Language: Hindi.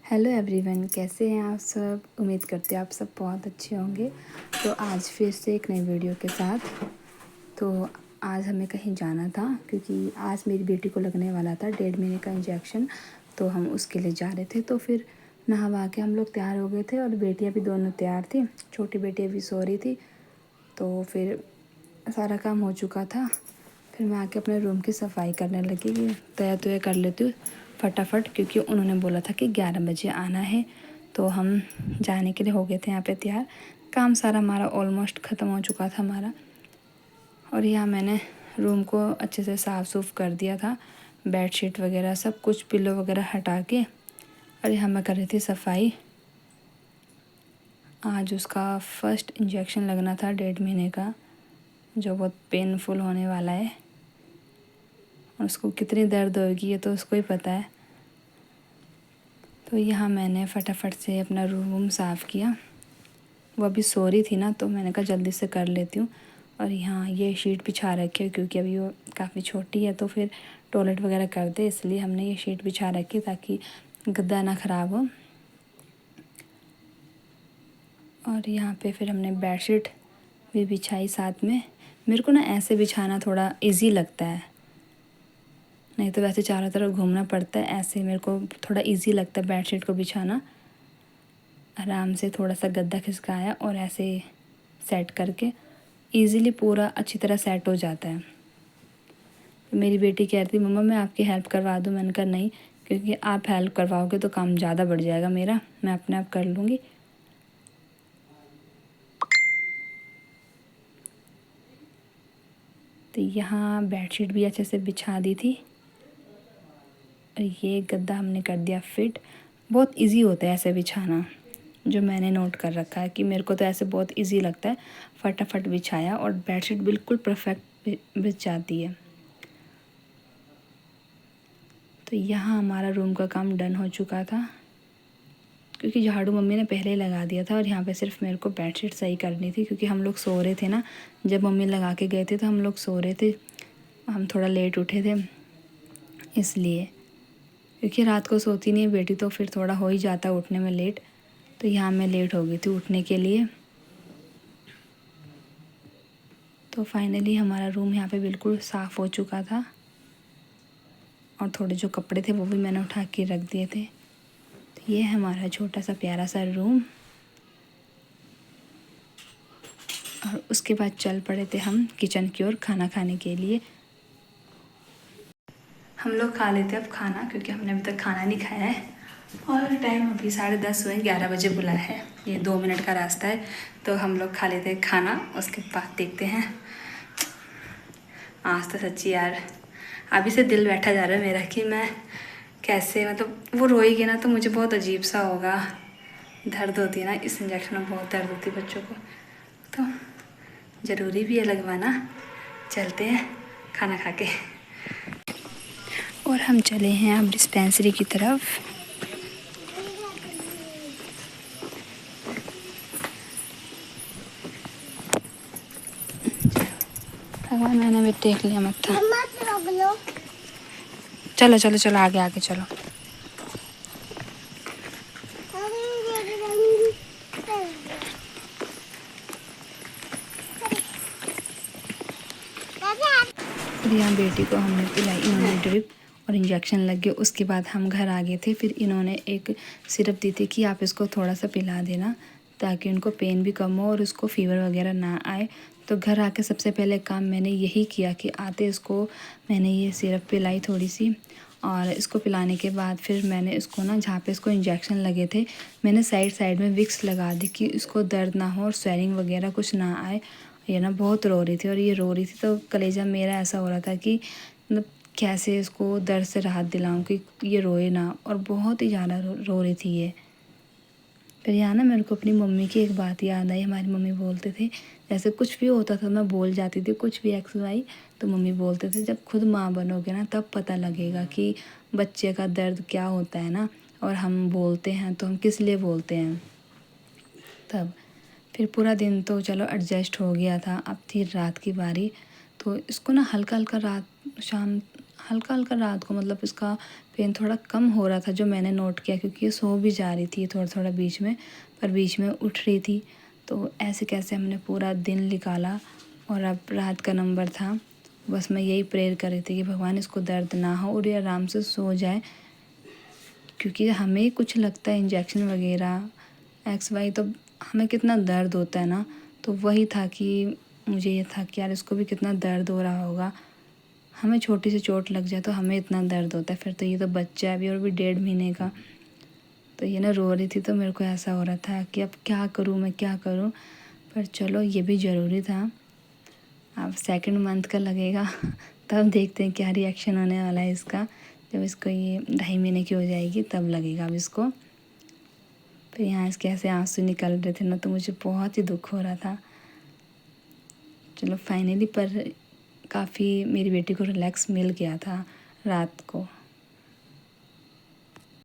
हेलो एवरीवन, कैसे हैं आप सब। उम्मीद करते हैं आप सब बहुत अच्छे होंगे। तो आज फिर से एक नई वीडियो के साथ। तो आज हमें कहीं जाना था क्योंकि आज मेरी बेटी को लगने वाला था 1.5 महीने का इंजेक्शन। तो हम उसके लिए जा रहे थे। तो फिर नहा के हम लोग तैयार हो गए थे और बेटियां भी दोनों तैयार थी। छोटी बेटी अभी सो रही थी। तो फिर सारा काम हो चुका था। फिर मैं आके अपने रूम की सफाई करने लगी कि तैयार कर लेती हूँ फटाफट, क्योंकि उन्होंने बोला था कि 11 बजे आना है। तो हम जाने के लिए हो गए थे यहाँ पे तैयार। काम सारा हमारा ऑलमोस्ट ख़त्म हो चुका था हमारा। और यहाँ मैंने रूम को अच्छे से साफ़ सूफ़ कर दिया था, बेडशीट वगैरह सब कुछ, पिल्लो वगैरह हटा के। और यहाँ मैं कर रही थी सफाई। आज उसका फर्स्ट इंजेक्शन लगना था 1.5 महीने का, जो बहुत पेनफुल होने वाला है। और उसको कितनी दर्द होगी ये तो उसको ही पता है। तो यहाँ मैंने फटाफट से अपना रूम साफ़ किया। वो अभी सो रही थी ना, तो मैंने कहा जल्दी से कर लेती हूँ। और यहाँ ये शीट बिछा रखी है क्योंकि अभी वो काफ़ी छोटी है, तो फिर टॉयलेट वगैरह कर दे, इसलिए हमने ये शीट बिछा रखी ताकि गद्दा ना ख़राब हो। और यहाँ पे फिर हमने बेडशीट भी बिछाई साथ में। मेरे को ना ऐसे बिछाना थोड़ा इजी लगता है, नहीं तो वैसे चारों तरफ घूमना पड़ता है। ऐसे मेरे को थोड़ा इजी लगता है बेडशीट को बिछाना। आराम से थोड़ा सा गद्दा खिसकाया और ऐसे सेट करके इजीली पूरा अच्छी तरह सेट हो जाता है। तो मेरी बेटी कह रही थी मम्मा मैं आपकी हेल्प करवा दूँ। मैंने कहा नहीं, क्योंकि आप हेल्प करवाओगे तो काम ज़्यादा बढ़ जाएगा मेरा, मैं अपने आप कर लूँगी। तो यहाँ बेडशीट भी अच्छे से बिछा दी थी और ये गद्दा हमने कर दिया फिट। बहुत इजी होता है ऐसे बिछाना, जो मैंने नोट कर रखा है कि मेरे को तो ऐसे बहुत इजी लगता है। फटाफट बिछाया और बेडशीट बिल्कुल परफेक्ट बिछ जाती है। तो यहाँ हमारा रूम का काम डन हो चुका था, क्योंकि झाड़ू मम्मी ने पहले ही लगा दिया था। और यहाँ पे सिर्फ मेरे को बेडशीट सही करनी थी, क्योंकि हम लोग सो रहे थे ना, जब मम्मी लगा के गए थे तो हम लोग सो रहे थे। हम थोड़ा लेट उठे थे इसलिए, क्योंकि रात को सोती नहीं बेटी तो फिर थोड़ा हो ही जाता उठने में लेट। तो यहाँ मैं लेट हो गई थी उठने के लिए। तो फाइनली हमारा रूम यहाँ पे बिल्कुल साफ़ हो चुका था। और थोड़े जो कपड़े थे वो भी मैंने उठा के रख दिए थे। तो ये है हमारा छोटा सा प्यारा सा रूम। और उसके बाद चल पड़े थे हम किचन की ओर खाना खाने के लिए। हम लोग खा लेते अब खाना, क्योंकि हमने अभी तक खाना नहीं खाया है। और टाइम अभी 10:30 हुए, 11 बजे बुलाया है। ये 2 मिनट का रास्ता है, तो हम लोग खा लेते हैं खाना। उसके बाद देखते हैं। आज तो सच्ची यार अभी से दिल बैठा जा रहा है मेरा कि मैं कैसे, मतलब वो रोएगी ना तो मुझे बहुत अजीब सा होगा। दर्द होती है ना, इस इंजेक्शन में बहुत दर्द होती है बच्चों को, तो ज़रूरी भी है लगवाना। चलते हैं खाना खा के। और हम चले हैं अब डिस्पेंसरी की तरफ। भगवान मैंने भी देख लिया मत्था। चलो चलो चलो आगे आगे चलो। और यहाँ बेटी को हमने पिलाई, इन्होंने ड्रिप और इंजेक्शन लग गए। उसके बाद हम घर आ गए थे। फिर इन्होंने एक सिरप दी थी कि आप इसको थोड़ा सा पिला देना, ताकि उनको पेन भी कम हो और उसको फ़ीवर वगैरह ना आए। तो घर आके सबसे पहले काम मैंने यही किया कि आते इसको मैंने ये सिरप पिलाई थोड़ी सी। और इसको पिलाने के बाद फिर मैंने इसको ना, जहाँ पे इसको इंजेक्शन लगे थे, मैंने साइड साइड में विक्स लगा दी कि इसको दर्द ना हो और स्वेलिंग वगैरह कुछ ना आए। ये ना बहुत रो रही थी, और ये रो रही थी तो कलेजा मेरा ऐसा हो रहा था कि मतलब कैसे इसको दर्द से राहत दिलाऊं कि ये रोए ना। और बहुत ही ज़्यादा रो रही थी ये। फिर यहाँ ना मेरे को अपनी मम्मी की एक बात याद आई। हमारी मम्मी बोलते थे, जैसे कुछ भी होता था मैं बोल जाती थी, कुछ भी एक्स वाई, तो मम्मी बोलते थे जब खुद माँ बनोगे ना तब पता लगेगा कि बच्चे का दर्द क्या होता है ना। और हम बोलते हैं तो हम किस लिए बोलते हैं तब। फिर पूरा दिन तो चलो एडजस्ट हो गया था। अब थी रात की बारी, तो इसको ना हल्का हल्का रात शाम हल्का हल्का रात को मतलब इसका पेन थोड़ा कम हो रहा था, जो मैंने नोट किया, क्योंकि ये सो भी जा रही थी थोड़ा थोड़ा बीच में, पर बीच में उठ रही थी। तो ऐसे कैसे हमने पूरा दिन निकाला और अब रात का नंबर था। बस मैं यही प्रेयर कर रही थी कि भगवान इसको दर्द ना हो और ये आराम से सो जाए, क्योंकि हमें कुछ लगता है इंजेक्शन वगैरह एक्स वाई तो हमें कितना दर्द होता है ना। तो वही था कि मुझे ये था कि यार इसको भी कितना दर्द हो रहा होगा, हमें छोटी सी चोट लग जाए तो हमें इतना दर्द होता है, फिर तो ये तो बच्चा है अभी और भी 1.5 महीने का। तो ये ना रो रही थी, तो मेरे को ऐसा हो रहा था कि अब क्या करूँ, मैं क्या करूँ। पर चलो ये भी ज़रूरी था। अब सेकंड मंथ का लगेगा तब देखते हैं क्या रिएक्शन होने वाला है इसका। जब इसको ये 2.5 महीने की हो जाएगी तब लगेगा अब इसको। फिर यहाँ इसके ऐसे आंसू निकल रहे थे ना, तो मुझे बहुत ही दुख हो रहा था। चलो फाइनली पर काफ़ी मेरी बेटी को रिलैक्स मिल गया था रात को।